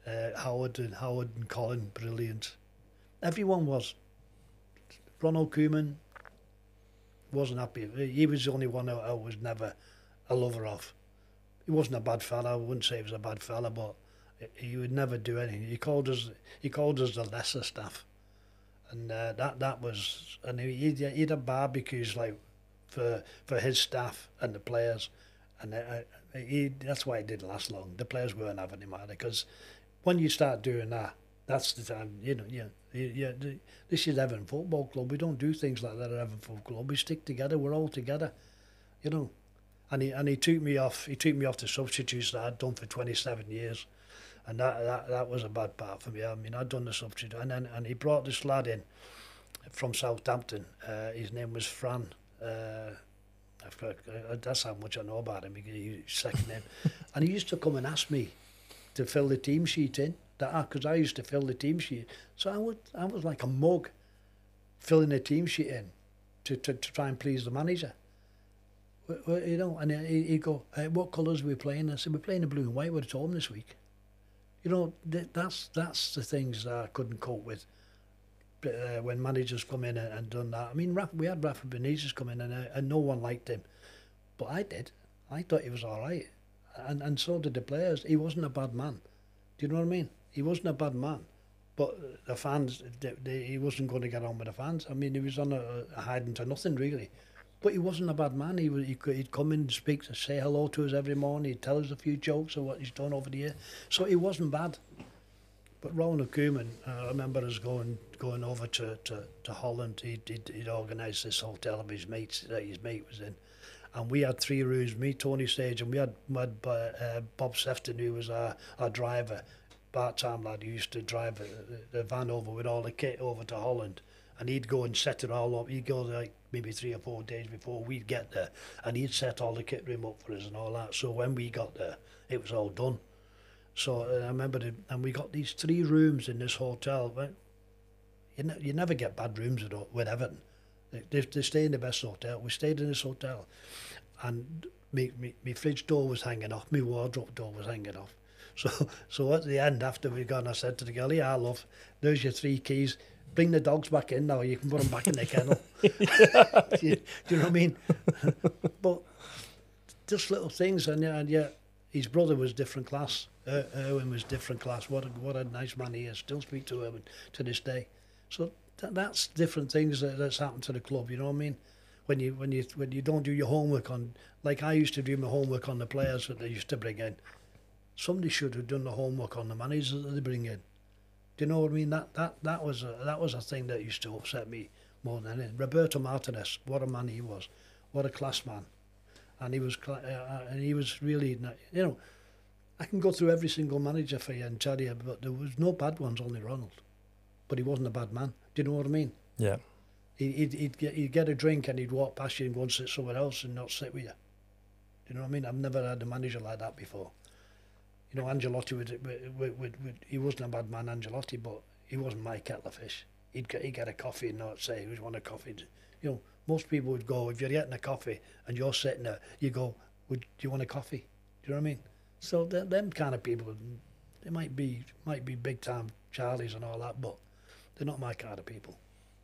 Howard and Colin, brilliant. Everyone was. Ronald Koeman, wasn't happy. He was the only one I was never a lover of. He wasn't a bad fella. I wouldn't say he was a bad fella, but he would never do anything. He called us the lesser staff, and that was. And he'd have barbecues like for his staff and the players, and that's why it didn't last long. The players weren't having him either, because when you start doing that, that's the time. This is Everton Football Club. We don't do things like that at Everton Football Club. We stick together. We're all together, And he took me off. He took me off the substitutes that I'd done for 27 years, and that was a bad part for me. I mean, I'd done the substitute, and he brought this lad in from Southampton. His name was Fran. That's how much I know about him. His second name, and he used to come and ask me to fill the team sheet in. Because I used to fill the team sheet, so I was like a mug, filling the team sheet in to try and please the manager. And he'd go, what colours are we playing? I said, we're playing the blue and white. We're at home this week. That's the things that I couldn't cope with when managers come in and done that. I mean, we had Rafa Benitez come in and no one liked him. But I did. I thought he was all right. And so did the players. He wasn't a bad man. Do you know what I mean? He wasn't a bad man. But the fans, he wasn't going to get on with the fans. I mean, he was on a hiding to nothing, really. But he wasn't a bad man. He'd come in and speak, to say hello to us every morning. He'd tell us a few jokes of what he's done over the year. So he wasn't bad. But Ronald Koeman, I remember us going over to Holland. He'd organised this hotel of his mates that his mate was in. And we had 3 rooms, me, Tony Sage, and we had Bob Sefton, who was our driver, part-time lad, who used to drive the van over with all the kit over to Holland. And he'd go and set it all up. He'd go like maybe 3 or 4 days before we'd get there. And he'd set all the kit room up for us and all that. So when we got there, it was all done. So I remember, and we got these 3 rooms in this hotel. You never get bad rooms with Everton. They stay in the best hotel. We stayed in this hotel. And my fridge door was hanging off. My wardrobe door was hanging off. So at the end, after we'd gone, I said to the girl, yeah, love, there's your 3 keys. Bring the dogs back in now. You can put them back in the kennel. do you know what I mean? But just little things. And yet, his brother was different class. Erwin was different class. What a nice man he is. Still speak to Erwin to this day. So that's different things that's happened to the club. You know what I mean? When you don't do your homework on, like I used to do my homework on the players that they used to bring in. Somebody should have done the homework on the managers that they bring in. Do you know what I mean? That was a thing that used to upset me more than anything. Roberto Martinez, what a man he was, what a class man, and he was really, I can go through every single manager for you and tell you, but there was no bad ones, only Ronald. But he wasn't a bad man. Do you know what I mean? Yeah. He'd get a drink and he'd walk past you and go and sit somewhere else and not sit with you. Do you know what I mean? I've never had a manager like that before. Angelotti he wasn't a bad man, Angelotti, but he wasn't my kettle of fish. He'd get a coffee and not say, who's want a coffee? Most people would go, if you're getting a coffee and you're sitting there, you go, do you want a coffee? Do you know what I mean? So them kind of people, they might be big time Charlies and all that, but they're not my kind of people.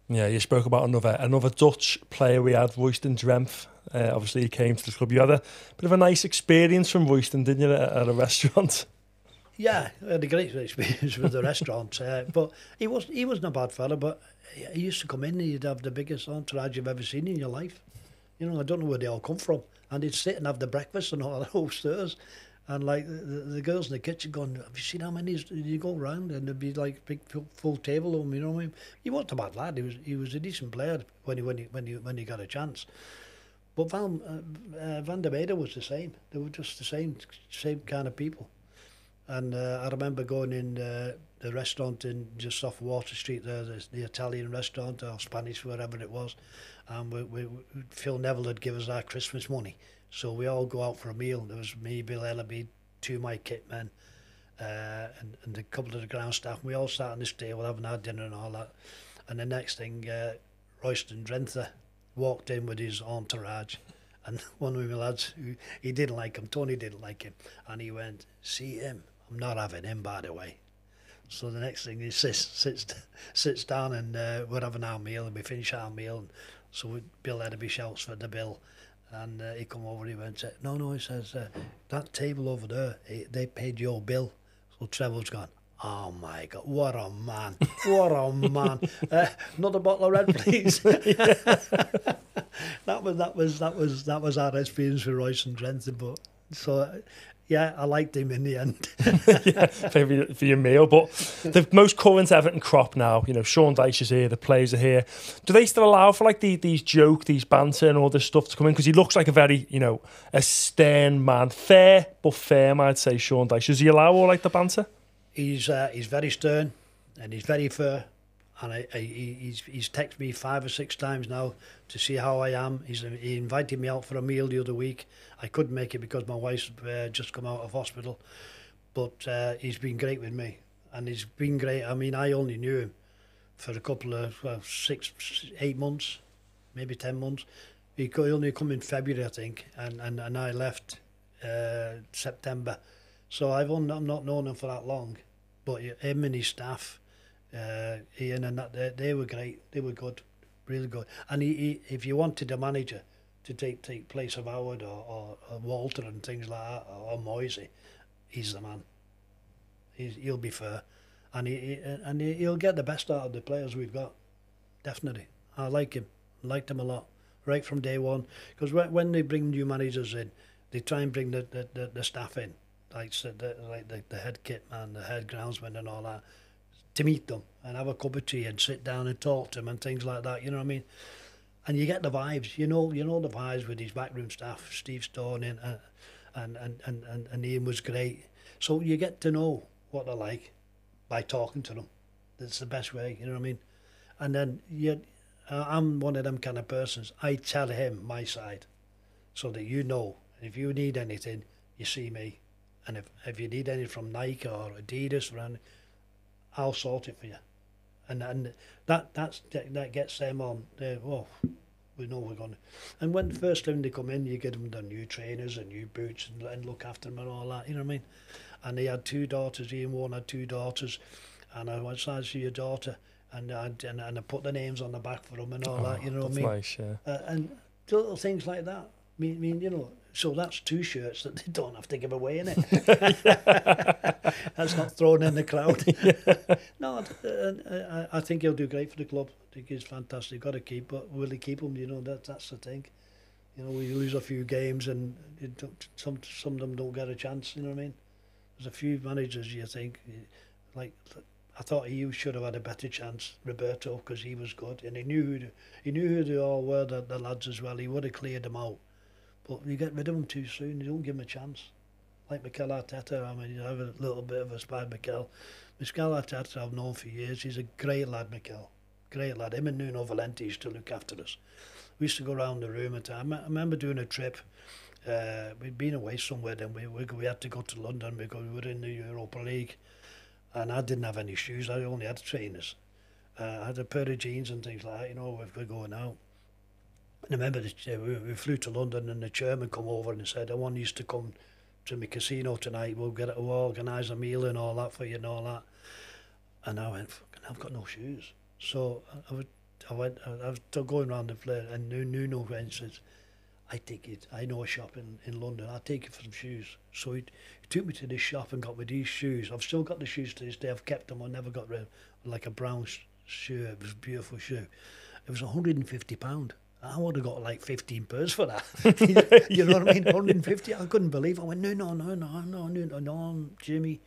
Yeah, you spoke about another Dutch player we had, Royston Drempf. Obviously, he came to the club. You had a bit of a nice experience from Royston, didn't you, at a restaurant? Yeah, I had a great experience with the restaurant. But he wasn't a bad fella, but he used to come in and he'd have the biggest entourage you've ever seen in your life. I don't know where they all come from. And he'd sit and have the breakfast and all that upstairs. And like the girls in the kitchen going, have you seen how many? You go round and there'd be like big full table of them. You know what I mean? He wasn't a bad lad. He was a decent player when he got a chance. But Van der Meyde was the same. They were just the same kind of people. And I remember going in the restaurant in just off Water Street there, the Italian restaurant or Spanish, wherever it was. And Phil Neville had given us our Christmas money. So we all go out for a meal. There was me, Bill Ellaby, 2 of my kitmen, and a couple of the ground staff. We all sat on this table having our dinner and all that. And the next thing, Royston Drenthe walked in with his entourage. And one of my lads, he didn't like him, Tony didn't like him. And he went, see him? I'm not having him, by the way. So the next thing, he sits down and we're having our meal and we finish our meal. And So Bill Edderby shouts for the bill. And he come over, he went, no, he says, that table over there, they paid your bill. So Trevor's gone, oh my God, what a man, what a man. Another bottle of red, please. that was our experience with Royce and Trenton. But so yeah, I liked him in the end. Yeah, for your meal. But the most current Everton crop now, you know, Sean Dyche is here, the players are here. Do they still allow for like these joke, these banter and all this stuff to come in? Because he looks like a very, you know, a stern man. Fair, but firm, I'd say, Sean Dyche. Does he allow all like the banter? He's very stern and he's very fair. And he's texted me 5 or 6 times now to see how I am. He invited me out for a meal the other week. I couldn't make it because my wife's just come out of hospital. But he's been great with me. And he's been great. I mean, I only knew him for a couple of 6, 8 months, maybe 10 months. He only come in February, I think, and I left September. So I've not known him for that long. But him and his staff, Ian and that, they were great. They were good, really good. And he if you wanted a manager to take place of Howard or Walter and things like that, or Moisey, he's the man. He'll be fair, and he'll get the best out of the players we've got. Definitely, I like him. Liked him a lot right from day one. Because when they bring new managers in, they try and bring the staff in, like the head kitman, the head groundsman, and all that, to meet them and have a cup of tea and sit down and talk to them and things like that. You know what I mean? And you get the vibes. You know the vibes with his backroom staff, Steve Stone and Ian was great. So you get to know what they're like by talking to them. That's the best way. You know what I mean? And then I'm one of them kind of persons. I tell him my side, so that you know. If you need anything, you see me. And if you need anything from Nike or Adidas or anything, I'll sort it for you. And that gets them on. We know we're going to. And when first time they come in, you get them the new trainers and new boots and look after them and all that. You know what I mean? And he had 2 daughters. Ian Warren had 2 daughters, and I went, "I see your daughter," and I put the names on the back for them and all that. You know what I mean? Nice, yeah. And little things like that. I mean, you know. So that's 2 shirts that they don't have to give away, innit? That's not thrown in the crowd. No, I think he'll do great for the club. I think he's fantastic. Got to keep, but will he keep him? You know, that's the thing. You know, we lose a few games and some of them don't get a chance. You know what I mean? There's a few managers you think, like I thought he should have had a better chance, Roberto, because he was good and he knew who they all were, the lads as well. He would have cleared them out. But you get rid of them too soon, you don't give them a chance. Like Mikel Arteta, I mean, you have a little bit of a spy Mikel. Mikel Arteta I've known for years. He's a great lad, Mikel. Great lad. Him and Nuno Valente used to look after us. We used to go around the room and I remember doing a trip. We'd been away somewhere, then we had to go to London because we were in the Europa League. And I didn't have any shoes, I only had trainers. I had a pair of jeans and things like that, you know, if we're going out. And I remember we flew to London and the chairman come over and said, I want you to come to my casino tonight, we'll organise a meal and all that for you and all that. And I went, I've got no shoes. So I was going around the place and Nuno went and says, I know a shop in London, I'll take you for some shoes. So he took me to this shop and got me these shoes. I've still got the shoes to this day, I've kept them, I never got rid of them. Like a brown shoe, it was a beautiful shoe. It was £150. I would have got like 15 pairs for that. You know what I mean? 150. I couldn't believe it. I went, no, Jimmy,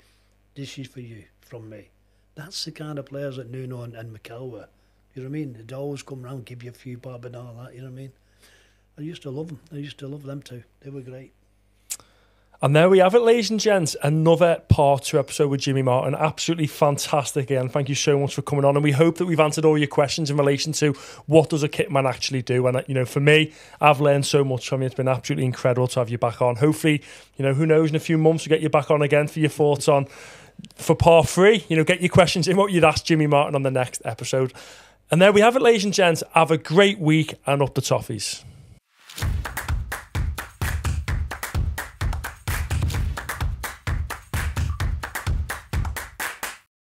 this is for you, from me. That's the kind of players that Nuno and Mikel were. You know what I mean? They'd always come round, give you a few bob and all that. You know what I mean? I used to love them. I used to love them too. They were great. And there we have it, ladies and gents. Another part 2 episode with Jimmy Martin. Absolutely fantastic again. Thank you so much for coming on. And we hope that we've answered all your questions in relation to what does a kitman actually do. And, you know, for me, I've learned so much from you. It's been absolutely incredible to have you back on. Hopefully, you know, who knows, in a few months we'll get you back on again for your thoughts on, for part 3. You know, get your questions in what you'd ask Jimmy Martin on the next episode. And there we have it, ladies and gents. Have a great week and up the toffees.